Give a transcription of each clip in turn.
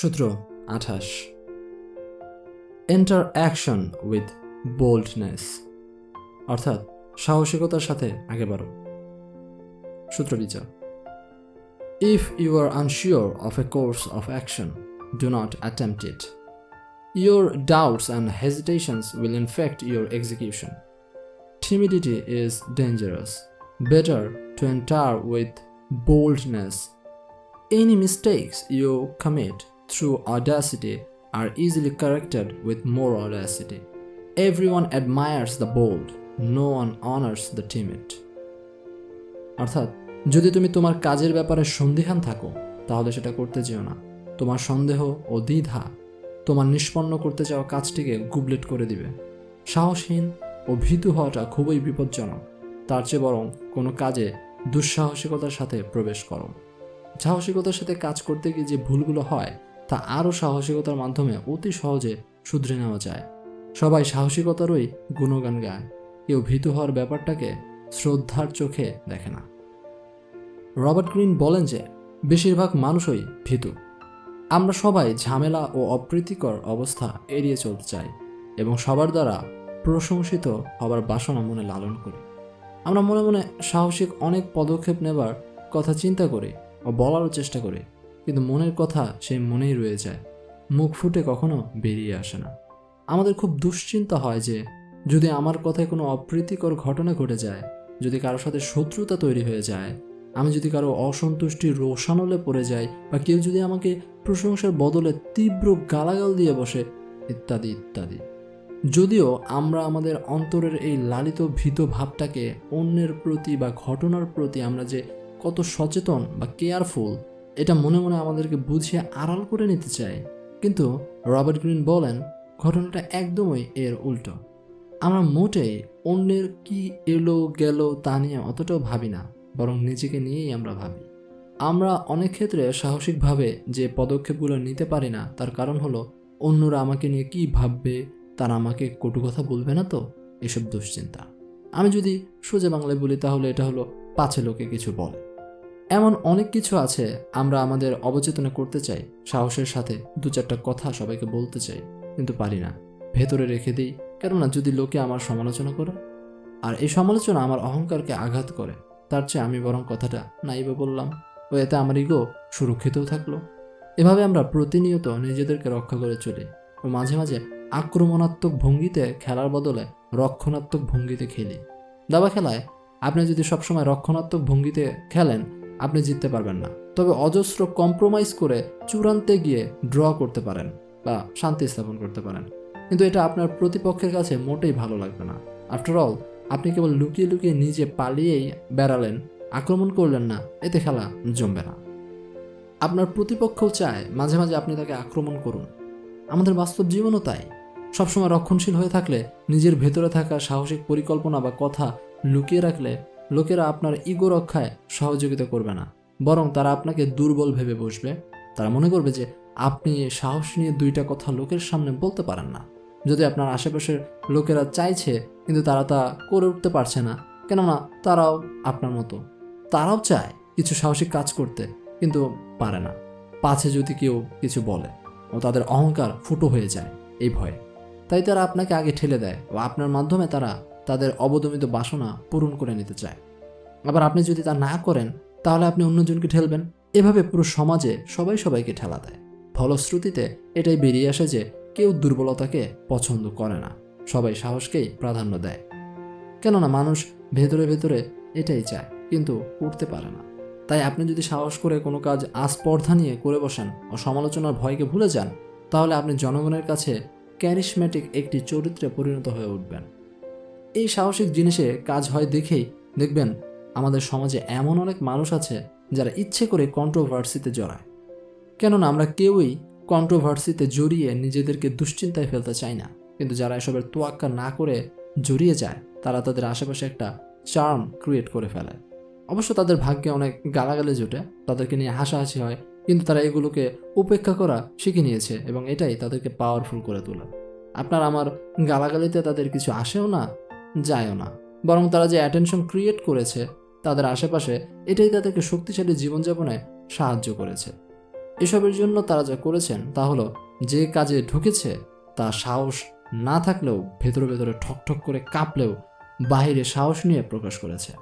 সূত্র 28 enter action with boldness, অর্থাৎ সাহসিকতার সাথে আগে বাড়ো। সূত্র বিচার: if you are unsure of a course of action, do not attempt it. Your doubts and hesitations will infect your execution. Timidity is dangerous. Better to enter with boldness. Any mistakes you commit through audacity are easily corrected with more audacity. Everyone admires the bold, no one honors the timid. অর্থাৎ, যদি তুমি তোমার কাজের ব্যাপারে সন্দিহান থাকো তাহলে সেটা করতে যেও না। তোমার সন্দেহ ও দ্বিধা তোমার নিষ্পন্ন করতে চাওয়া কাজটিকে গুবলেট করে দিবে। সাহসহীন ও ভীতু হওয়াটা খুবই বিপজ্জনক। তার চেয়ে বরং কোনো কাজে দুঃসাহসিকতার সাথে প্রবেশ করো। সাহসিকতার সাথে কাজ করতে গিয়ে যে ভুলগুলো হয় তা আরও সাহসিকতার মাধ্যমে অতি সহজে শুধরে নেওয়া যায়। সবাই সাহসিকতারই গুণগান গায়, কেউ ভীতু হওয়ার ব্যাপারটাকে শ্রদ্ধার চোখে দেখে না। রবার্ট গ্রিন বলেন যে বেশিরভাগ মানুষই ভীতু। আমরা সবাই ঝামেলা ও অপ্রীতিকর অবস্থা এড়িয়ে চলতে চাই এবং সবার দ্বারা প্রশংসিত হবার বাসনা মনে লালন করি। আমরা মনে মনে সাহসিক অনেক পদক্ষেপ নেবার কথা চিন্তা করি ও বলারও চেষ্টা করি, কিন্তু মনের কথা সেই মনেই রয়ে যায়, মুখ ফুটে কখনো বেরিয়ে আসে না। আমাদের খুব দুশ্চিন্তা হয় যে যদি আমার কথায় কোনো অপ্রীতিকর ঘটনা ঘটে যায়, যদি কারোর সাথে শত্রুতা তৈরি হয়ে যায়, আমি যদি কারো অসন্তুষ্টির রোষানলে পড়ে যাই, বা কেউ যদি আমাকে প্রশংসার বদলে তীব্র গালাগাল দিয়ে বসে, ইত্যাদি ইত্যাদি। যদিও আমরা আমাদের অন্তরের এই লালিত ভীত ভাবটাকে অন্যের প্রতি বা ঘটনার প্রতি আমরা যে কত সচেতন বা কেয়ারফুল, এটা মনে মনে আমাদেরকে বুঝিয়ে আড়াল করে নিতে চাই, কিন্তু রবার্ট গ্রিন বলেন ঘটনাটা একদমই এর উল্টো। আমরা মোটেই অন্যের কি এলো গেল তা নিয়ে অতটাও ভাবি না, বরং নিজেকে নিয়েই আমরা ভাবি। আমরা অনেক ক্ষেত্রে সাহসিকভাবে যে পদক্ষেপগুলো নিতে পারি না তার কারণ হলো অন্যরা আমাকে নিয়ে কি ভাববে, তারা আমাকে কটু কথা বলবে না তো, এসব দুশ্চিন্তা। আমি যদি সোজা বাংলায় বলি তাহলে এটা হলো পাছে লোকে কিছু বলে। এমন অনেক কিছু আছে আমরা আমাদের অবচেতনে করতে চাই, সাহসের সাথে দু চারটা কথা সবাইকে বলতে চাই, কিন্তু পারি না, ভেতরে রেখে দিই। কেননা যদি লোকে আমার সমালোচনা করে আর এই সমালোচনা আমার অহংকারকে আঘাত করে, তার চেয়ে আমি বরং কথাটা নাই বা বললাম, ও এতে আমার ইগো সুরক্ষিতও থাকলো। এভাবে আমরা প্রতিনিয়ত নিজেদেরকে রক্ষা করে চলি ও মাঝে মাঝে আক্রমণাত্মক ভঙ্গিতে খেলার বদলে রক্ষণাত্মক ভঙ্গিতে খেলি। দাবা খেলায় আপনি যদি সবসময় রক্ষণাত্মক ভঙ্গিতে খেলেন, আপনি জিততে পারবেন না। তবে অজস্র কম্প্রোমাইজ করে চূড়ান্তে গিয়ে ড্র করতে পারেন বা শান্তি স্থাপন করতে পারেন, কিন্তু এটা আপনার প্রতিপক্ষের কাছে মোটেই ভালো লাগবে না। আফটার অল, আপনি কেবল লুকিয়ে লুকিয়ে নিজে পালিয়েই বেড়ালেন, আক্রমণ করলেন না, এতে খেলা জমবে না। আপনার প্রতিপক্ষও চায় মাঝে মাঝে আপনি তাকে আক্রমণ করুন। আমাদের বাস্তব জীবনও তাই। সবসময় রক্ষণশীল হয়ে থাকলে, নিজের ভেতরে থাকা সাহসিক পরিকল্পনা বা কথা লুকিয়ে রাখলে, লোকেরা আপনার ইগো রক্ষায় সহযোগিতা করবে না, বরং তারা আপনাকে দুর্বল ভেবে বসবে। তারা মনে করবে যে আপনি সাহস নিয়ে দুইটা কথা লোকের সামনে বলতে পারেন না। যদি আপনার আশেপাশের লোকেরা চাইছে কিন্তু তারা তা করে উঠতে পারছে না, কেননা তারাও আপনার মতো, তারাও চায় কিছু সাহসিক কাজ করতে কিন্তু পারে না। পাছে যদি কেউ কিছু বলে ও তাদের অহংকার ফুটো হয়ে যায় এই ভয়ে, তাই তারা আপনাকে আগে ঠেলে দেয় ও আপনার মাধ্যমে তারা তাদের অবদমিত বাসনা পূরণ করে নিতে চায়। আবার আপনি যদি তা না করেন তাহলে আপনি অন্যজনকে ঠেলবেন। এভাবে পুরো সমাজে সবাই সবাইকে ঠেলা দেয়। ফলশ্রুতিতে এটাই বেরিয়ে আসে যে কেউ দুর্বলতাকে পছন্দ করে না, সবাই সাহসকেই প্রাধান্য দেয়। কেননা মানুষ ভেতরে ভেতরে এটাই চায়, কিন্তু করতে পারে না। তাই আপনি যদি সাহস করে কোনো কাজ আস্পর্ধা নিয়ে করে বসেন ও সমালোচনার ভয়কে ভুলে যান, তাহলে আপনি জনগণের কাছে ক্যারিশম্যাটিক একটি চরিত্রে পরিণত হয়ে উঠবেন। এই সাহসিক জিনিসে কাজ হয় দেখেই দেখবেন আমাদের সমাজে এমন অনেক মানুষ আছে যারা ইচ্ছে করে কন্ট্রোভার্সিতে জড়ায়। কেননা আমরা কেউই কন্ট্রোভার্সিতে জড়িয়ে নিজেদেরকে দুশ্চিন্তায় ফেলতে চাই না, কিন্তু যারা এসবের তোয়াক্কা না করে জড়িয়ে যায় তারা তাদের আশেপাশে একটা চার্ম ক্রিয়েট করে ফেলে। অবশ্য তাদের ভাগ্যে অনেক গালাগালি জোটে, তাদেরকে নিয়ে হাসাহাসি হয়, কিন্তু তারা এগুলোকে উপেক্ষা করা শিখে নিয়েছে এবং এটাই তাদেরকে পাওয়ারফুল করে তোলে। আপনার আমার গালাগালিতে তাদের কিছু আসেও না, যায়ও না, বরং তারা যে অ্যাটেনশন ক্রিয়েট করেছে তাদের আশেপাশে, এটাই তাদেরকে শক্তিশালী জীবনযাপনে সাহায্য করেছে। এসবের জন্য তারা যা করেছেন তা হলো যে কাজে ঢুকেছে তা সাহস না থাকলেও ভেতরে ভেতরে ঠকঠক করে কাঁপলেও বাহিরে সাহস নিয়ে প্রকাশ করেছে।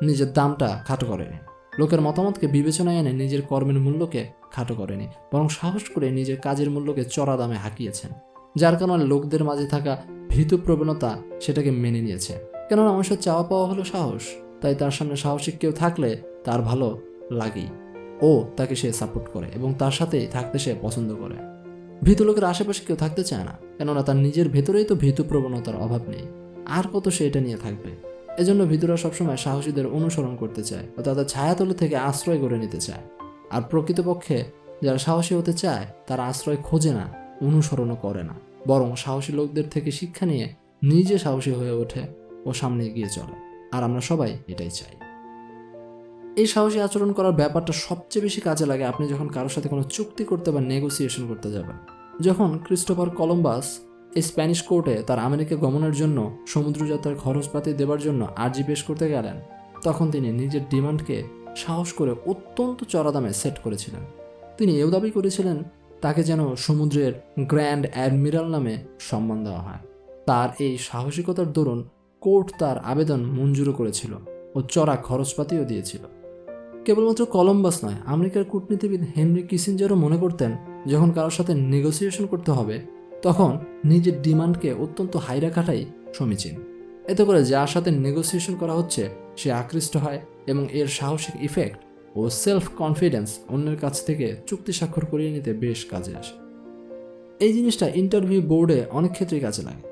নিজের দামটা খাটো করেনি, লোকের মতামতকে বিবেচনায় এনে নিজের কর্মের মূল্যকে খাটো করেনি, বরং সাহস করে নিজের কাজের মূল্যকে চড়া দামে হাঁকিয়েছেন, যার কারণে লোকদের মাঝে থাকা ভীতু প্রবণতা সেটাকে মেনে নিয়েছে। কেননা মানুষের চাওয়া পাওয়া হলো সাহস, তাই তার সামনে সাহসিক কেউ থাকলে তার ভালো লাগেই, ও তাকে সে সাপোর্ট করে এবং তার সাথেই থাকতে সে পছন্দ করে। ভীতু লোকের আশেপাশে কেউ থাকতে চায় না, কেননা তার নিজের ভেতরেই তো ভীতু প্রবণতার অভাব নেই, আর কত সে এটা নিয়ে থাকবে। এজন্য ভীতুরা সবসময় সাহসীদের অনুসরণ করতে চায় ও তাদের ছায়াতলে থেকে আশ্রয় করে নিতে চায়। আর প্রকৃতপক্ষে যারা সাহসী হতে চায় তারা আশ্রয় খোঁজে না, অনুসরণও করে না, বরং সাহসী লোকদের থেকে শিক্ষা নিয়ে নিজে সাহসী হয়ে ওঠে ও সামনে এগিয়ে চলে। আর আমরা সবাই এটাই চাই। এই সাহসী আচরণ করার ব্যাপারটা সবচেয়ে বেশি কাজে লাগে আপনি যখন কারোর সাথে কোনো চুক্তি করতে বা নেগোসিয়েশন করতে যাবেন। যখন ক্রিস্টোফার কলম্বাস এই স্প্যানিশ কোর্টে তার আমেরিকা গমনের জন্য সমুদ্রযাত্রার খরচপাতি দেবার জন্য আর্জি পেশ করতে গেলেন, তখন তিনি নিজের ডিমান্ডকে সাহস করে অত্যন্ত চড়া দামে সেট করেছিলেন। তিনি এও দাবি করেছিলেন তাকে যেন সমুদ্রের গ্র্যান্ড অ্যাডমিরাল নামে সম্মান দেওয়া হয়। তার এই সাহসিকতার দরুন কোর্ট তার আবেদন মঞ্জুরও করেছিল ও চড়া খরচপাতিও দিয়েছিল। কেবলমাত্র কলম্বাস নয়, আমেরিকার কূটনীতিবিদ হেনরি কিসিঞ্জারও মনে করতেন যখন কারোর সাথে নেগোসিয়েশন করতে হবে তখন নিজের ডিমান্ডকে অত্যন্ত হাই রাখাটাই সমীচীন। এতে করে যার সাথে নেগোসিয়েশন করা হচ্ছে সে আকৃষ্ট হয় এবং এর সাহসিক ইফেক্ট ও সেলফ কনফিডেন্স অন্যের কাছ থেকে চুক্তি স্বাক্ষর করিয়ে নিতে বেশ কাজে আসে। এই জিনিসটা ইন্টারভিউ বোর্ডে অনেক ক্ষেত্রেই কাজে লাগে।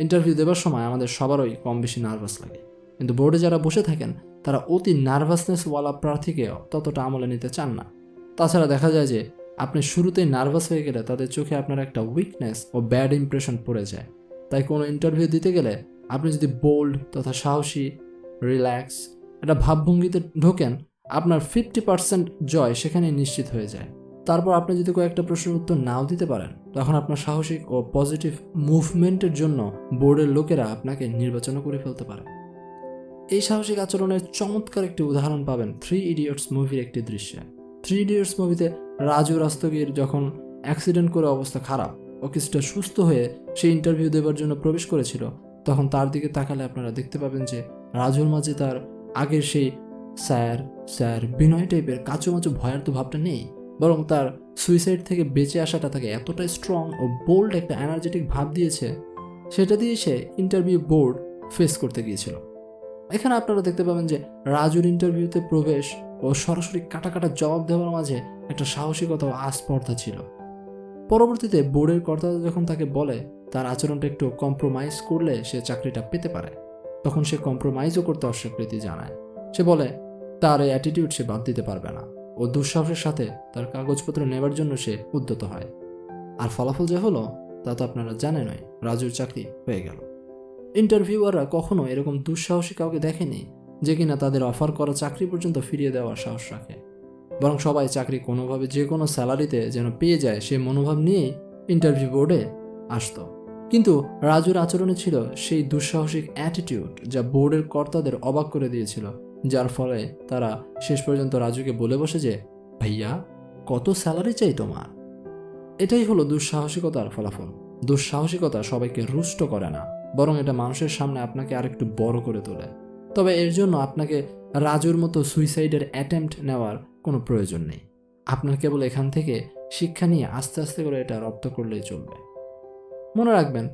ইন্টারভিউ দেওয়ার সময় আমাদের সবারই কম বেশি নার্ভাস লাগে, কিন্তু বোর্ডে যারা বসে থাকেন তারা অতি নার্ভাসনেসওয়ালা প্রার্থীকে ততটা আমলে নিতে চান না। তাছাড়া দেখা যায় যে আপনি শুরুতেই নার্ভাস হয়ে গেলে তাদের চোখে আপনার একটা উইকনেস ও ব্যাড ইমপ্রেশন পড়ে যায়। তাই কোনো ইন্টারভিউ দিতে গেলে আপনি যদি বোল্ড তথা সাহসী, রিল্যাক্স একটা ভাবভঙ্গিতে ঢোকেন, আপনার 50% জয় সেখানে নিশ্চিত হয়ে যায়। তারপর আপনি যদি কয়েকটা প্রশ্নের উত্তর নাও দিতে পারেন, তখন আপনার সাহসিক ও পজিটিভ মুভমেন্টের জন্য বোর্ডের লোকেরা আপনাকে নির্বাচন করে ফেলতে পারে। এই সাহসিক আচরণের চমৎকার একটি উদাহরণ পাবেন 3 ইডিয়টস মুভির একটি দৃশ্যে। 3 ইডিয়টস মুভিতে রাজু রাস্তগীর যখন অ্যাক্সিডেন্ট করে অবস্থা খারাপ ও কিছুটা সুস্থ হয়ে সে ইন্টারভিউ দেওয়ার জন্য প্রবেশ করেছিল, তখন তার দিকে তাকালে আপনারা দেখতে পাবেন যে রাজুর মাঝে তার আগের সেই স্যার স্যার বিনয় টাইপের কাঁচুমাচু ভয়ার্থ ভাবটা নেই, বরং তার সুইসাইড থেকে বেঁচে আসাটা তাকে এতটাই স্ট্রং ও বোল্ড একটা এনার্জেটিক ভাব দিয়েছে, সেটা দিয়ে সে ইন্টারভিউ বোর্ড ফেস করতে গিয়েছিল। এখানে আপনারা দেখতে পাবেন যে রাজুর ইন্টারভিউতে প্রবেশ ও সরাসরি কাটা কাটা জবাব দেওয়ার মাঝে একটা সাহসিকতা ও আস্পর্ধা ছিল। পরবর্তীতে বোর্ডের কর্তারা যখন তাকে বলে তার আচরণটা একটু কম্প্রোমাইজ করলে সে চাকরিটা পেতে পারে, তখন সে কম্প্রোমাইজও করতে অস্বীকৃতি জানায়। সে বলে তার এই অ্যাটিটিউড সে বাদ দিতে পারবে না ও দুঃসাহসের সাথে তার কাগজপত্র নেবার জন্য সে উদ্যত হয়। আর ফলাফল যে হলো তা তো আপনারা জানেনই, রাজুর চাকরি হয়ে গেল। ইন্টারভিউয়াররা কখনো এরকম দুঃসাহসী কাউকে দেখেনি যে কিনা তাদের অফার করা চাকরি পর্যন্ত ফিরিয়ে দেওয়ার সাহস রাখে, বরং সবাই চাকরি কোনোভাবে যে কোনো স্যালারিতে যেন পেয়ে যায় সে মনোভাব নিয়েই ইন্টারভিউ বোর্ডে আসতো। কিন্তু রাজুর আচরণে ছিল সেই দুঃসাহসিক অ্যাটিটিউড যা বোর্ডের কর্তাদের অবাক করে দিয়েছিল, যার ফলে তারা শেষ পর্যন্ত রাজুকে বলে বসে যে ভাইয়া কত স্যালারি চাই তোমার। এটাই হলো দুঃসাহসিকতার ফলাফল। দুঃসাহসিকতা সবাইকে রুষ্ট করে না, বরং এটা মানুষের সামনে আপনাকে আরেকটু বড় করে তোলে। তবে এর জন্য আপনাকে রাজুর মতো সুইসাইডের অ্যাটেম্প্ট নেওয়ার কোনো প্রয়োজন নেই। আপনার কেবল এখান থেকে শিক্ষা নিয়ে আস্তে আস্তে করে এটা রপ্ত করলেই চলবে। মনে রাখবেন,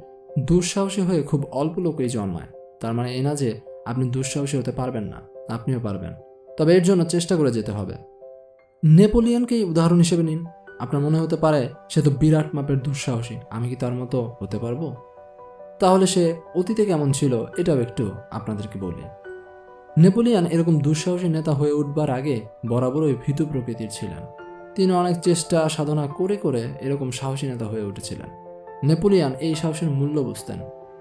দুঃসাহসী হয়ে খুব অল্প লোকই জন্মায়, তার মানে এই না যে আপনি দুঃসাহসী হতে পারবেন না, আপনিও পারবেন, তবে এর জন্য চেষ্টা করে যেতে হবে। নেপোলিয়নকেই উদাহরণ হিসেবে নিন। আপনার মনে হতে পারে সে তো বিরাট মাপের দুঃসাহসী, আমি কি তার মতো হতে পারবো? তাহলে সে অতীতে কেমন ছিল এটাও একটু আপনাদেরকে বলি। নেপোলিয়ন এরকম দুঃসাহসী নেতা হয়ে উঠবার আগে বরাবরই ভীতু প্রকৃতির ছিলেন। তিনি অনেক চেষ্টা সাধনা করে করে এরকম সাহসী নেতা হয়ে উঠেছিলেন। নেপোলিয়ন এই সাহসের মূল্য বুঝতেন,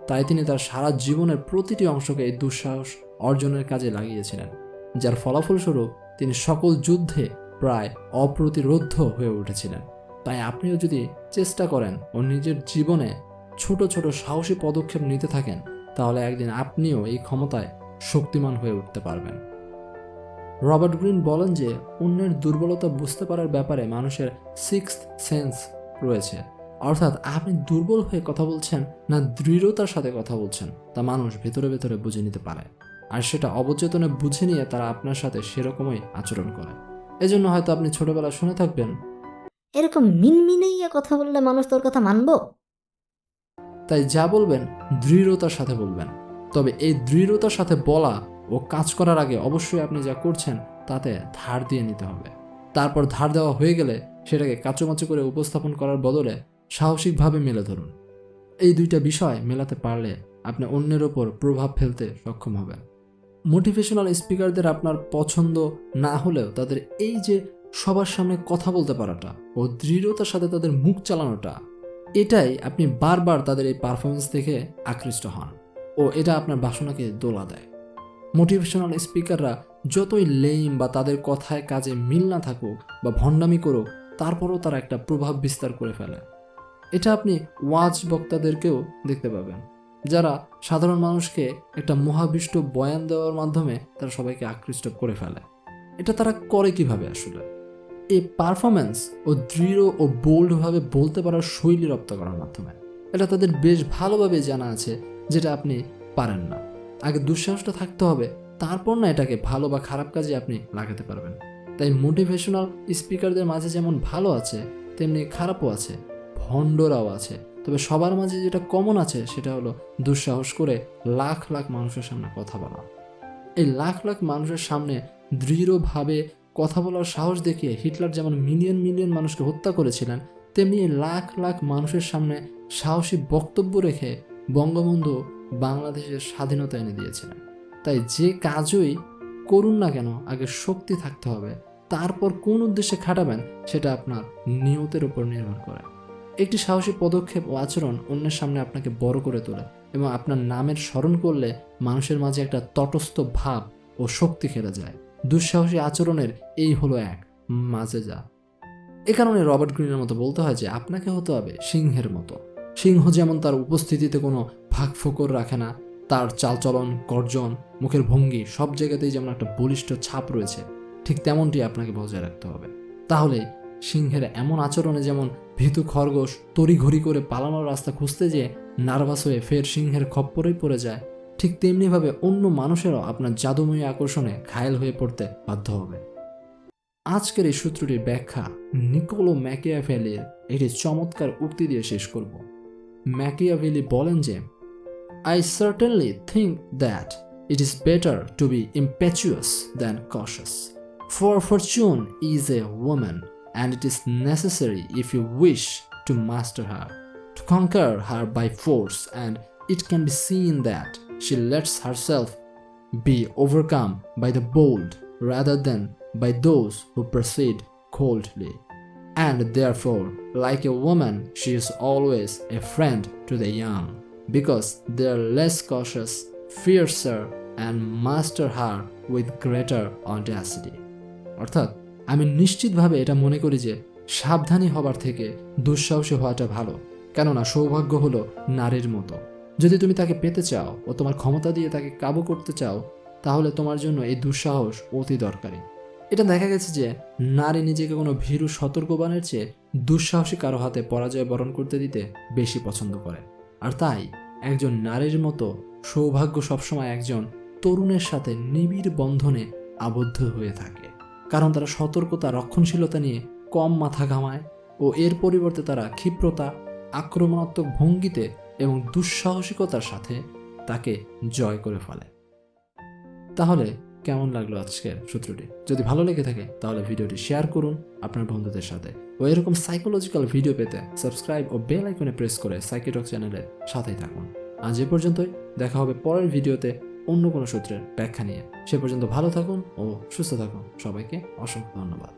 তাই তিনি তার সারা জীবনের প্রতিটি অংশকে এই দুঃসাহস অর্জনের কাজে লাগিয়েছিলেন, যার ফলাফলস্বরূপ তিনি সকল যুদ্ধে প্রায় অপ্রতিরোধ্য হয়ে উঠেছিলেন। তাই আপনিও যদি চেষ্টা করেন ও নিজের জীবনে ছোট ছোট সাহসী পদক্ষেপ নিতে থাকেন, তাহলে একদিন আপনিও এই ক্ষমতায় শক্তিমান হয়ে উঠতে পারবেন। রবার্ট গ্রিন বলেন যে অন্যের দুর্বলতা বুঝতে পারার ব্যাপারে মানুষের সিক্সথ সেন্স রয়েছে। অর্থাৎ আপনি দুর্বল হয়ে কথা বলছেন না দৃঢ়তার সাথে কথা বলছেন তা মানুষ ভেতরে ভেতরে বুঝে নিতে পারে, আর সেটা অবচেতনে বুঝে নিয়ে তারা আপনার সাথে সেরকমই আচরণ করে। এজন্য হয়তো আপনি ছোটবেলায় শুনে থাকবেন, এরকম মিনমিনাইয়া কথা বললে মানুষ তোর কথা মানবো। তাই যা বলবেন দৃঢ়তার সাথে বলবেন। তবে এই দৃঢ়তার সাথে বলা ও কাজ করার আগে অবশ্যই আপনি যা করছেন তাতে ধার দিয়ে নিতে হবে। তারপর ধার দেওয়া হয়ে গেলে সেটাকে কাচুমাচু করে উপস্থাপন করার বদলে সাহসিকভাবে মেলে ধরুন। এই দুইটা বিষয় মেলাতে পারলে আপনি অন্যের ওপর প্রভাব ফেলতে সক্ষম হবেন। মোটিভেশনাল স্পিকারদের আপনার পছন্দ না হলেও তাদের এই যে সবার সামনে কথা বলতে পারাটা ও দৃঢ়তার সাথে তাদের মুখ চালানোটা, এটাই আপনি বারবার তাদের এই পারফরমেন্স দেখে আকৃষ্ট হন ও এটা আপনার বাসনাকে দোলা দেয়। মোটিভেশনাল স্পিকাররা যতই লেম বা তাদের কথায় কাজে মিল না থাকুক বা ভণ্ডামি করুক, তারপরও তারা একটা প্রভাব বিস্তার করে ফেলে। এটা আপনি ওয়াজ বক্তাদেরকেও দেখতে পাবেন, যারা সাধারণ মানুষকে একটা মহাবিষ্ট বয়ান দেওয়ার মাধ্যমে তারা সবাইকে আকৃষ্ট করে ফেলে। এটা তারা করে কিভাবে আসলে? এই পারফরমেন্স ও দৃঢ় ও বোল্ডভাবে বলতে পারার শৈলী রপ্ত করার মাধ্যমে। এটা তাদের বেশ ভালোভাবে জানা আছে, যেটা আপনি পারেন না। আগে দুঃসাহসটা থাকতে হবে, তারপর না এটাকে ভালো বা খারাপ কাজে আপনি লাগাতে পারবেন। তাই মোটিভেশনাল স্পিকারদের মাঝে যেমন ভালো আছে তেমনি খারাপও আছে, ভণ্ডরাও আছে। তবে সবার মাঝে যেটা কমন আছে সেটা হলো দুঃসাহস করে লাখ লাখ মানুষের সামনে কথা বলা। এই লাখ লাখ মানুষের সামনে দৃঢ়ভাবে কথা বলার সাহস দেখিয়ে হিটলার যেমন মিলিয়ন মিলিয়ন মানুষকে হত্যা করেছিলেন, তেমনি লাখ লাখ মানুষের সামনে সাহসী বক্তব্য রেখে বঙ্গবন্ধু বাংলাদেশের স্বাধীনতা এনে দিয়েছিলেন। তাই যে কাজই করুন না কেন আগে শক্তি থাকতে হবে, তারপর কোন উদ্দেশ্যে খাটাবেন সেটা আপনার নিয়তের উপর নির্ভর করে। একটি সাহসী পদক্ষেপ ও আচরণ অন্যের সামনে আপনাকে বড় করে তোলে এবং আপনার নামের স্মরণ করলে মানুষের মাঝে একটা তটস্থ ভাব ও শক্তি খেলে যায়। দুঃসাহসী আচরণের এই হলো এক মাঝে যা। এ কারণে রবার্ট গ্রিনের মতো বলতে হয় যে আপনাকে হতে হবে সিংহের মতো। সিংহ যেমন তার উপস্থিতিতে কোনো ফাঁক ফোকর রাখে না, তার চালচলন, গর্জন, মুখের ভঙ্গি সব জায়গাতেই যেমন একটা বলিষ্ঠ ছাপ রয়েছে, ঠিক তেমনটি আপনাকে বজায় রাখতে হবে। তাহলে সিংহের এমন আচরণে যেমন ভীতু খরগোশ তড়িঘড়ি করে পালানোর রাস্তা খুঁজতে যেয়ে নার্ভাস হয়ে ফের সিংহের খপ্পরেই পড়ে যায়, ঠিক তেমনিভাবে অন্য মানুষেরও আপনার জাদুময়ী আকর্ষণে ঘায়েল হয়ে পড়তে বাধ্য হবে। আজকের এই সূত্রটির ব্যাখ্যা নিকোলো ম্যাকিয়াভেলির একটি চমৎকার উক্তি দিয়ে শেষ করব। ম্যাকিয়াভেলি বলেন যে, I certainly think that it is better to be impetuous than cautious, for fortune is a woman and it is necessary if you wish to master her, to conquer her by force, and it can be seen that she lets herself be overcome by the bold rather than by those who proceed coldly. And therefore, like a woman, she is always a friend to the young, because they are less cautious, fiercer, and master her with greater audacity. অর্থাৎ আমি নিশ্চিতভাবে এটা মনে করি যে সাবধানী হবার থেকে দুঃসাহসী হওয়াটা ভালো, কেননা সৌভাগ্য হলো নারীর মতো। যদি তুমি তাকে পেতে চাও ও তোমার ক্ষমতা দিয়ে তাকে কাবু করতে চাও, তাহলে তোমার জন্য এই দুঃসাহস অতি দরকারি। এটা দেখা গেছে যে নারী নিজেকে কোনো ভীরু সতর্কবানের চেয়ে দুঃসাহসী কারো হাতে পরাজয় বরণ করতে দিতে বেশি পছন্দ করে। আর তাই একজন নারীর মতো সৌভাগ্য সবসময় একজন তরুণের সাথে নিবিড় বন্ধনে আবদ্ধ হয়ে থাকে, কারণ তারা সতর্কতা, রক্ষণশীলতা নিয়ে কম মাথা ঘামায় ও এর পরিবর্তে তারা ক্ষিপ্রতা, আক্রমণাত্মক ভঙ্গিতে এবং দুঃসাহসিকতার সাথে তাকে জয় করে ফেলে। তাহলে কেমন লাগলো আজকের সূত্রটি? যদি ভালো লেগে থাকে তাহলে ভিডিওটি শেয়ার করুন আপনার বন্ধুদের সাথে, ও এরকম সাইকোলজিক্যাল ভিডিও পেতে সাবস্ক্রাইব ও বেল আইকনে প্রেস করে সাইকি টক চ্যানেলের সাথেই থাকুন। আজ এ পর্যন্তই, দেখা হবে পরের ভিডিওতে অন্য কোনো সূত্রের ব্যাখ্যা নিয়ে। সে পর্যন্ত ভালো থাকুন ও সুস্থ থাকুন। সবাইকে অসংখ্য ধন্যবাদ।